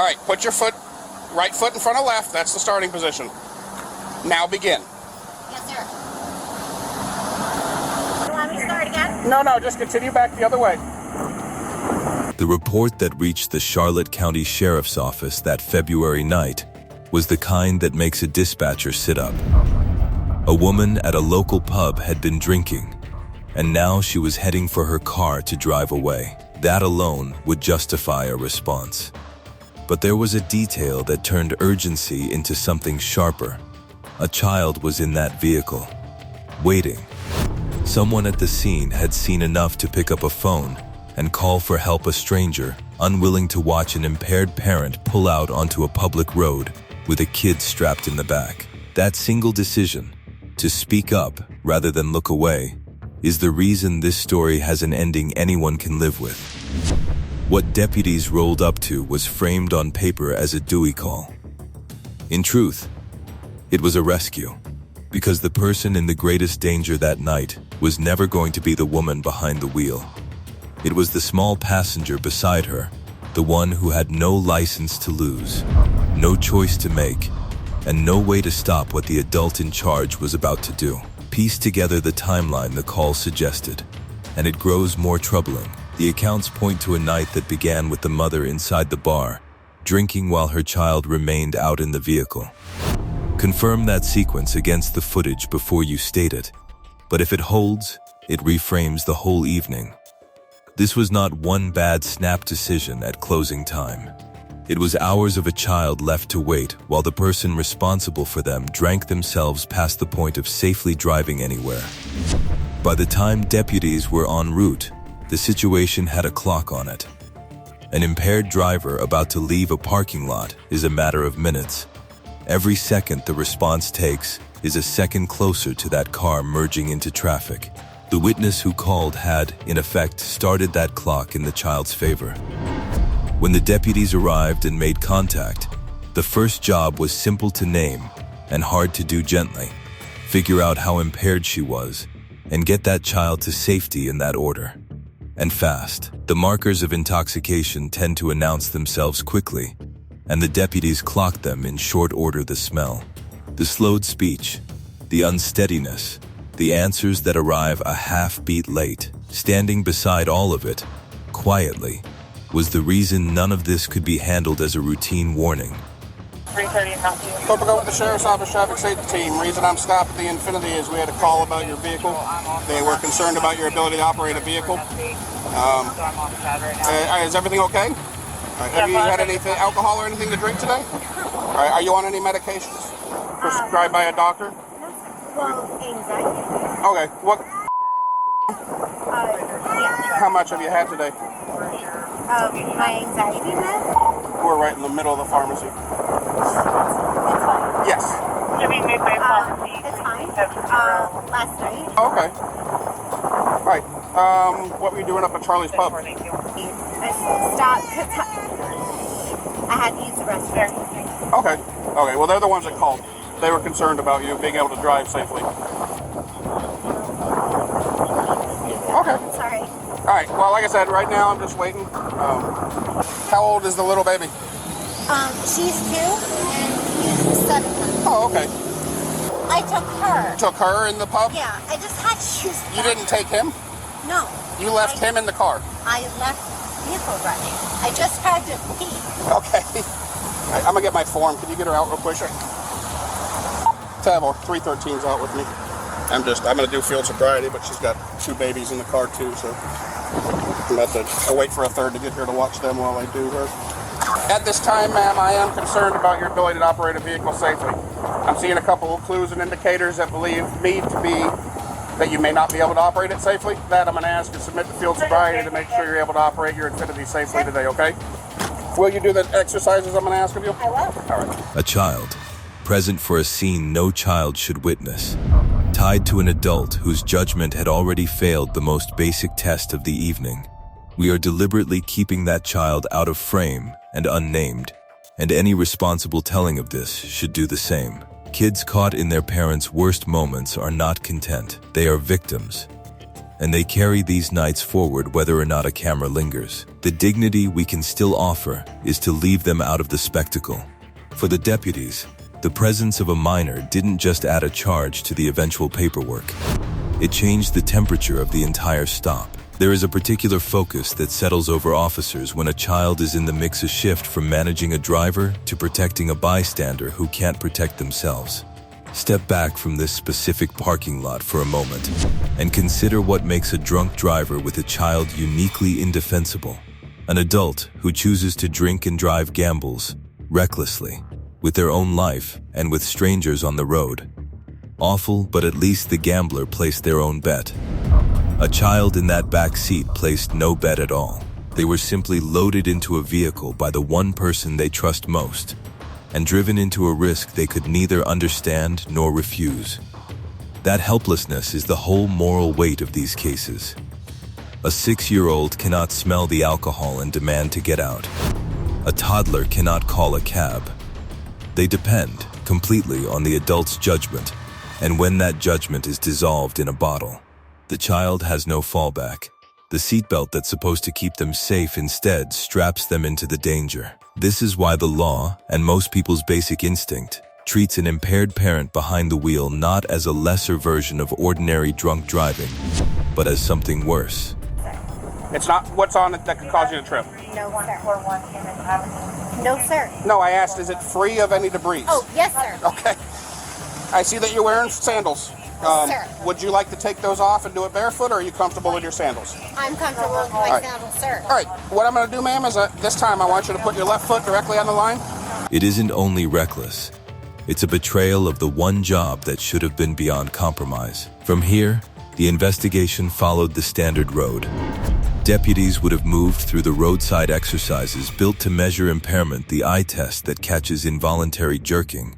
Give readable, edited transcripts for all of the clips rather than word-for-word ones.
All right, put your right foot in front of left. That's the starting position. Now begin. Yes, sir. You want me to start again? No, just continue back the other way. The report that reached the Charlotte County Sheriff's Office that February night was the kind that makes a dispatcher sit up. A woman at a local pub had been drinking, and now she was heading for her car to drive away. That alone would justify a response. But there was a detail that turned urgency into something sharper. A child was in that vehicle, waiting. Someone at the scene had seen enough to pick up a phone and call for help. A stranger, unwilling to watch an impaired parent pull out onto a public road with a kid strapped in the back. That single decision, to speak up rather than look away, is the reason this story has an ending anyone can live with. What deputies rolled up to was framed on paper as a Dewey call. In truth, it was a rescue, because the person in the greatest danger that night was never going to be the woman behind the wheel. It was the small passenger beside her, the one who had no license to lose, no choice to make, and no way to stop what the adult in charge was about to do. Piece together the timeline the call suggested, and it grows more troubling. The accounts point to a night that began with the mother inside the bar, drinking while her child remained out in the vehicle. Confirm that sequence against the footage before you state it, but if it holds, it reframes the whole evening. This was not one bad snap decision at closing time. It was hours of a child left to wait while the person responsible for them drank themselves past the point of safely driving anywhere. By the time deputies were en route, the situation had a clock on it. An impaired driver about to leave a parking lot is a matter of minutes. Every second the response takes is a second closer to that car merging into traffic. The witness who called had, in effect, started that clock in the child's favor. When the deputies arrived and made contact, the first job was simple to name and hard to do gently. Figure out how impaired she was and get that child to safety in that order. And fast. The markers of intoxication tend to announce themselves quickly, and the deputies clocked them in short order. The smell, the slowed speech, the unsteadiness, the answers that arrive a half beat late, standing beside all of it, quietly, was the reason none of this could be handled as a routine warning. 3:30 and not you. Hope I go with the Sheriff's Office Traffic Safety Team. Reason I'm stopped at the Infinity is we had a call about your vehicle. They were concerned about your ability to operate a vehicle. Is everything okay? Have you had anything, alcohol or anything to drink today? Are you on any medications prescribed by a doctor? Well, anxiety. Okay. What? Yeah. How much have you had today? My anxiety meds? We're right in the middle of the pharmacy. It's fine. Yes. To be made by pharmacy. It's fine. Last night. Okay. All right. What were you doing up at Charlie's Pub? I stopped because I had to use the restroom. Okay. Okay. Well, they're the ones that called. They were concerned about you being able to drive safely. Okay. Sorry. All right. Well, like I said, right now I'm just waiting. How old is the little baby? She's 2 and he's 7. Oh, okay. I took her. Took her in the pub? Yeah, I just had shoes. You didn't take him? No. You left him in the car? I left the vehicle running. I just had to pee. Okay. I'm going to get my form. Can you get her out real quick? Tab 313's out with me. I'm going to do field sobriety, but she's got 2 babies in the car too, so I'm about to wait for a third to get here to watch them while I do her. At this time, ma'am, I am concerned about your ability to operate a vehicle safely. I'm seeing a couple of clues and indicators that believe me to be that you may not be able to operate it safely. That I'm going to ask you to submit to field sobriety to make sure you're able to operate your Infinity safely today, okay? Will you do the exercises I'm going to ask of you? I will. All right. A child, present for a scene no child should witness, tied to an adult whose judgment had already failed the most basic test of the evening. We are deliberately keeping that child out of frame and unnamed, and any responsible telling of this should do the same. Kids caught in their parents' worst moments are not content. They are victims. and they carry these nights forward whether or not a camera lingers. The dignity we can still offer is to leave them out of the spectacle. For the deputies, the presence of a minor didn't just add a charge to the eventual paperwork. It changed the temperature of the entire stop. There is a particular focus that settles over officers when a child is in the mix, a shift from managing a driver to protecting a bystander who can't protect themselves. Step back from this specific parking lot for a moment and consider what makes a drunk driver with a child uniquely indefensible. An adult who chooses to drink and drive gambles recklessly with their own life and with strangers on the road. Awful, but at least the gambler placed their own bet. A child in that back seat placed no bet at all. They were simply loaded into a vehicle by the one person they trust most, and driven into a risk they could neither understand nor refuse. That helplessness is the whole moral weight of these cases. A 6-year-old cannot smell the alcohol and demand to get out. A toddler cannot call a cab. They depend completely on the adult's judgment, and when that judgment is dissolved in a bottle, the child has no fallback. The seatbelt that's supposed to keep them safe instead straps them into the danger. This is why the law, and most people's basic instinct, treats an impaired parent behind the wheel not as a lesser version of ordinary drunk driving, but as something worse. It's not what's on it that could cause you to trip. No, sir. No, sir. No, I asked, is it free of any debris? Oh, yes, sir. Okay. I see that you're wearing sandals. Sir. Would you like to take those off and do it barefoot, or are you comfortable with your sandals? I'm comfortable with my right. sandals, sir. All right, what I'm going to do, ma'am, is this time I want you to put your left foot directly on the line. It isn't only reckless. It's a betrayal of the one job that should have been beyond compromise. From here, the investigation followed the standard road. Deputies would have moved through the roadside exercises built to measure impairment, the eye test that catches involuntary jerking,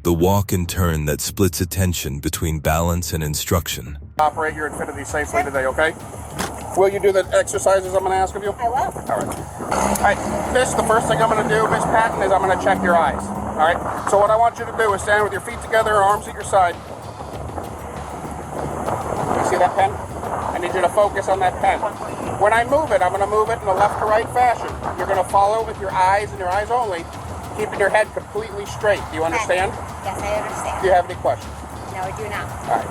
the walk and turn that splits attention between balance and instruction. Operate your Infinity safely today, okay? Will you do the exercises I'm going to ask of you? I will. All right. All right, the first thing I'm going to do, Miss Patton, is I'm going to check your eyes. All right? So what I want you to do is stand with your feet together, arms at your side. You see that pen? I need you to focus on that pen. When I move it, I'm going to move it in a left to right fashion. You're going to follow with your eyes and your eyes only, keeping your head completely straight. Do you understand? Yes, I understand. Do you have any questions? No, I do not. All right.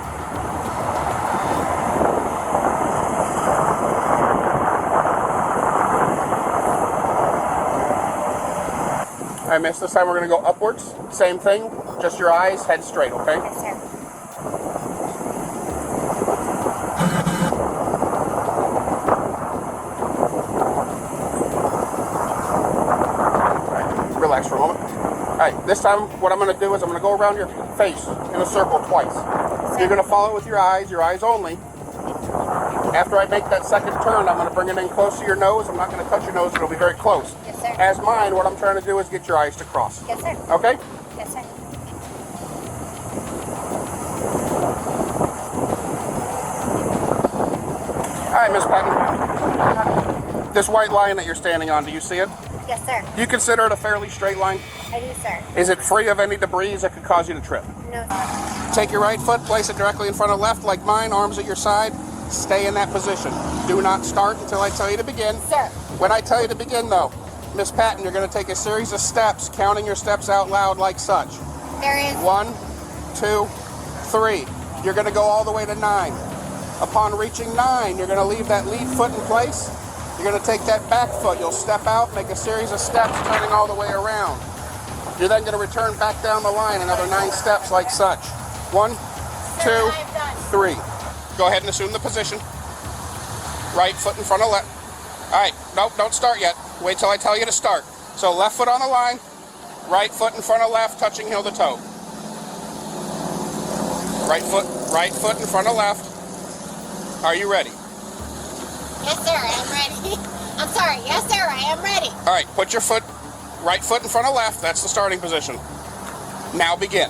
All right, miss, this time we're going to go upwards. Same thing, just your eyes, head straight, okay? Yes, sir. Relax for a moment. All right, this time what I'm going to do is I'm going to go around your face in a circle twice. You're going to follow with your eyes only. After I make that second turn, I'm going to bring it in close to your nose. I'm not going to touch your nose, it'll be very close. Yes, sir. As mine, what I'm trying to do is get your eyes to cross. Yes, sir. Okay? Yes, sir. All right, Miss Patton. This white line that you're standing on, do you see it? Yes, sir. Do you consider it a fairly straight line? I do, sir. Is it free of any debris that could cause you to trip? No, sir. Take your right foot, place it directly in front of left like mine, arms at your side. Stay in that position. Do not start until I tell you to begin. Sir. When I tell you to begin, though, Miss Patton, you're going to take a series of steps, counting your steps out loud like such. There is 1, 2, 3. You're going to go all the way to 9. Upon reaching 9, you're going to leave that lead foot in place. You're going to take that back foot. You'll step out, make a series of steps, turning all the way around. You're then going to return back down the line another 9 steps like such. 1, 2, 3. Go ahead and assume the position. Right foot in front of left. All right, nope, don't start yet. Wait till I tell you to start. So left foot on the line, right foot in front of left, touching heel to toe. Right foot in front of left. Are you ready? Yes, sir, I am ready. I'm sorry. Yes, sir, I am ready. All right, put your right foot in front of left. That's the starting position. Now begin.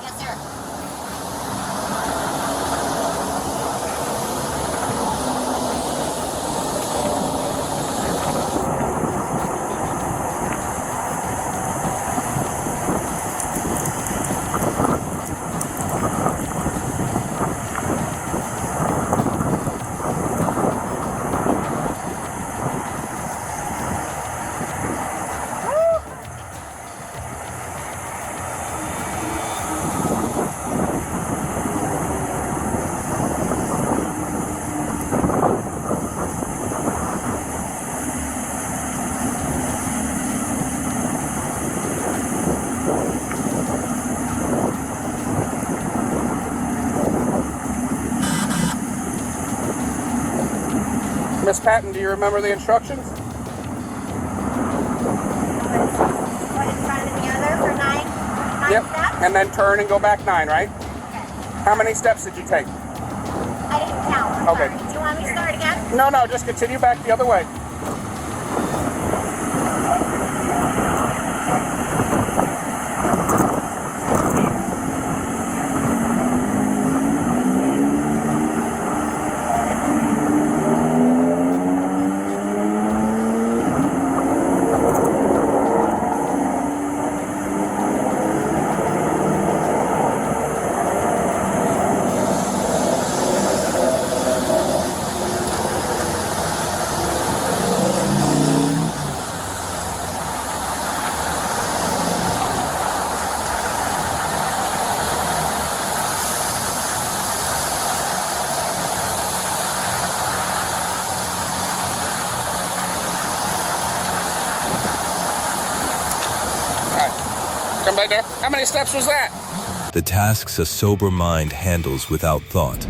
Yes, sir. Patton, do you remember the instructions? One in front of the other for nine Yep. steps? And then turn and go back 9, right? Okay. How many steps did you take? I didn't count. I'm Okay. sorry. Do you want me to start again? No, just continue back the other way. Come back there. How many steps was that? The tasks a sober mind handles without thought,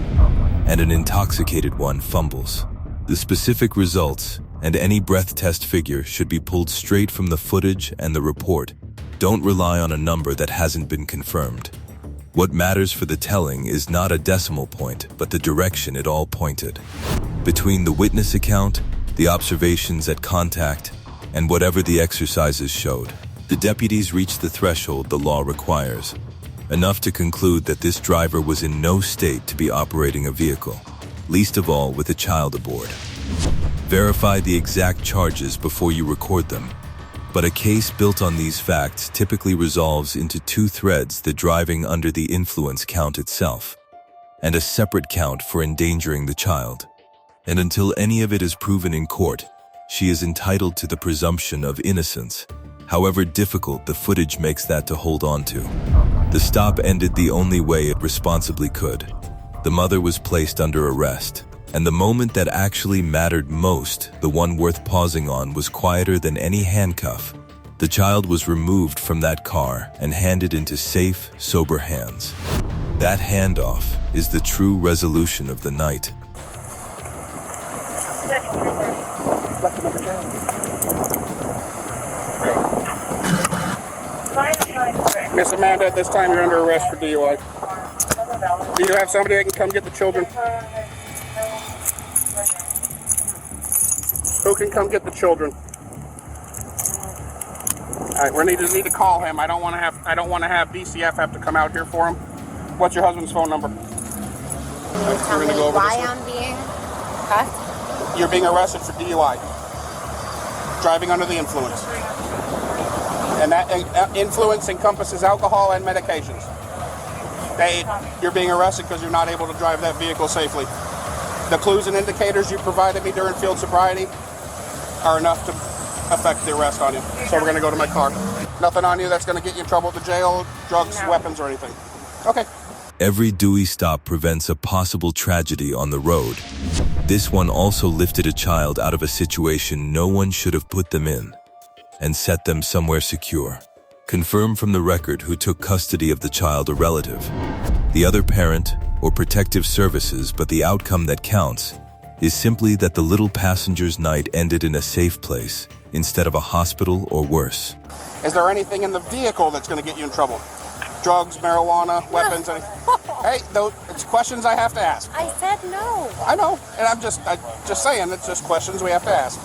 and an intoxicated one fumbles. The specific results and any breath test figure should be pulled straight from the footage and the report. Don't rely on a number that hasn't been confirmed. What matters for the telling is not a decimal point, but the direction it all pointed. Between the witness account, the observations at contact, and whatever the exercises showed, the deputies reached the threshold the law requires, enough to conclude that this driver was in no state to be operating a vehicle, least of all with a child aboard. Verify the exact charges before you record them, but a case built on these facts typically resolves into 2 threads: the driving under the influence count itself, and a separate count for endangering the child. And until any of it is proven in court, she is entitled to the presumption of innocence, however difficult the footage makes that to hold on to. The stop ended the only way it responsibly could. The mother was placed under arrest, and the moment that actually mattered most, the one worth pausing on, was quieter than any handcuff. The child was removed from that car and handed into safe, sober hands. That handoff is the true resolution of the night. Miss Amanda, at this time you're under arrest for DUI. Do you have somebody that can come get the children? Who can come get the children? All right, we need to call him. I don't want to have DCF have to come out here for him. What's your husband's phone number? Can you tell me why I'm being cuffed? You're being arrested for DUI. Driving under the influence. And that influence encompasses alcohol and medications. You're being arrested because you're not able to drive that vehicle safely. The clues and indicators you provided me during field sobriety are enough to affect the arrest on you. So we're going to go to my car. Nothing on you that's going to get you in trouble at the jail, drugs, weapons, or anything. Okay. Every Dewey stop prevents a possible tragedy on the road. This one also lifted a child out of a situation no one should have put them in, and set them somewhere secure. Confirm from the record who took custody of the child a relative, the other parent, or protective services, but the outcome that counts is simply that the little passenger's night ended in a safe place instead of a hospital or worse. Is there anything in the vehicle that's going to get you in trouble? Drugs, marijuana, weapons? Hey, it's questions I have to ask. I said no. I know, and I'm just saying, it's just questions we have to ask.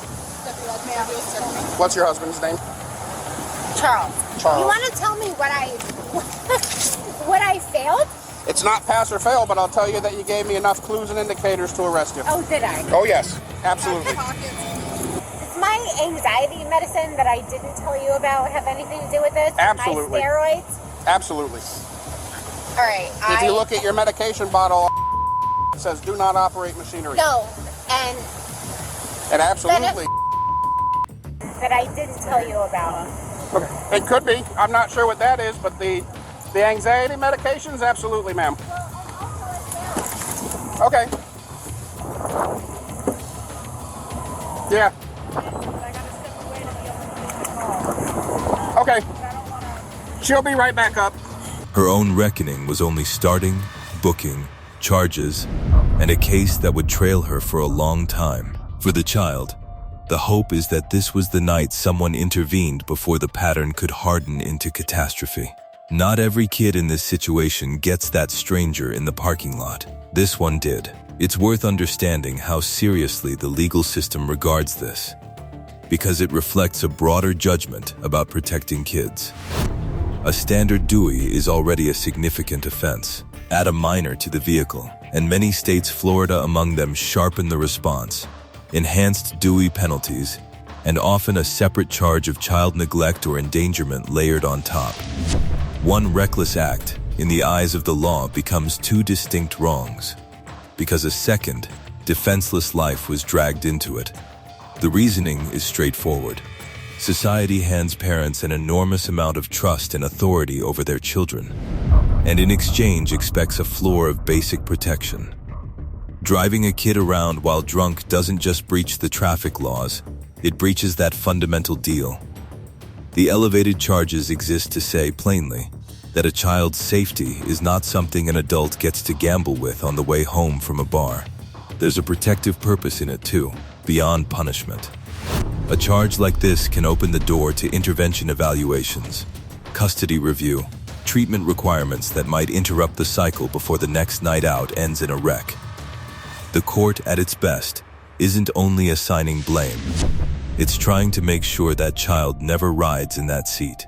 What's your husband's name? Charles. Charles. You want to tell me what I failed? It's not pass or fail, but I'll tell you that you gave me enough clues and indicators to arrest you. Oh, did I? Oh, yes. Absolutely. Does my anxiety medicine that I didn't tell you about have anything to do with this? Absolutely. My steroids? Absolutely. All right. If you look at your medication bottle, it says do not operate machinery. No, and absolutely. that I didn't tell you about. Okay. It could be. I'm not sure what that is, but the anxiety medications, absolutely, ma'am. Okay. Yeah. Okay. She'll be right back up. Her own reckoning was only starting, booking, charges, and a case that would trail her for a long time. For the child, the hope is that this was the night someone intervened before the pattern could harden into catastrophe. Not every kid in this situation gets that stranger in the parking lot. This one did. It's worth understanding how seriously the legal system regards this, because it reflects a broader judgment about protecting kids. A standard Dewey is already a significant offense. Add a minor to the vehicle, and many states, Florida among them, sharpen the response. Enhanced Dewey penalties, and often a separate charge of child neglect or endangerment layered on top. One reckless act, in the eyes of the law, becomes two distinct wrongs, because a second, defenseless life was dragged into it. The reasoning is straightforward. Society hands parents an enormous amount of trust and authority over their children, and in exchange expects a floor of basic protection. Driving a kid around while drunk doesn't just breach the traffic laws, it breaches that fundamental deal. The elevated charges exist to say plainly that a child's safety is not something an adult gets to gamble with on the way home from a bar. There's a protective purpose in it too, beyond punishment. A charge like this can open the door to intervention evaluations, custody review, treatment requirements that might interrupt the cycle before the next night out ends in a wreck. The court, at its best, isn't only assigning blame. It's trying to make sure that child never rides in that seat,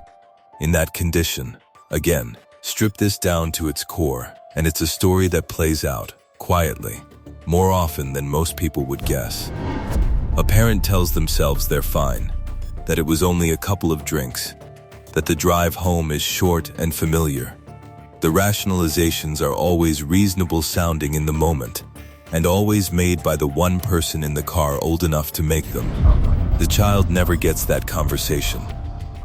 in that condition. Again, strip this down to its core, and it's a story that plays out, quietly, more often than most people would guess. A parent tells themselves they're fine, that it was only a couple of drinks, that the drive home is short and familiar. The rationalizations are always reasonable sounding in the moment, and always made by the one person in the car old enough to make them. The child never gets that conversation.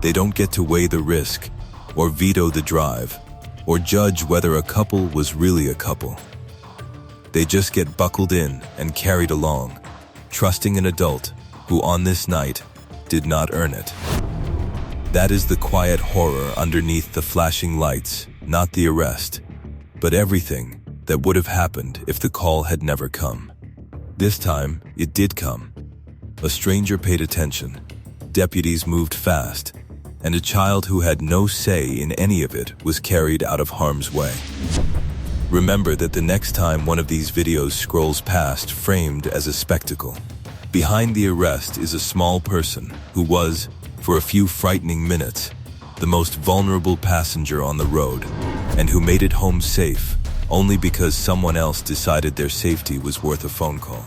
They don't get to weigh the risk, or veto the drive, or judge whether a couple was really a couple. They just get buckled in and carried along, trusting an adult who on this night did not earn it. That is the quiet horror underneath the flashing lights, not the arrest, but everything that would have happened if the call had never come. This time, it did come. A stranger paid attention, deputies moved fast, and a child who had no say in any of it was carried out of harm's way. Remember that the next time one of these videos scrolls past framed as a spectacle, behind the arrest is a small person who was, for a few frightening minutes, the most vulnerable passenger on the road, and who made it home safe only because someone else decided their safety was worth a phone call.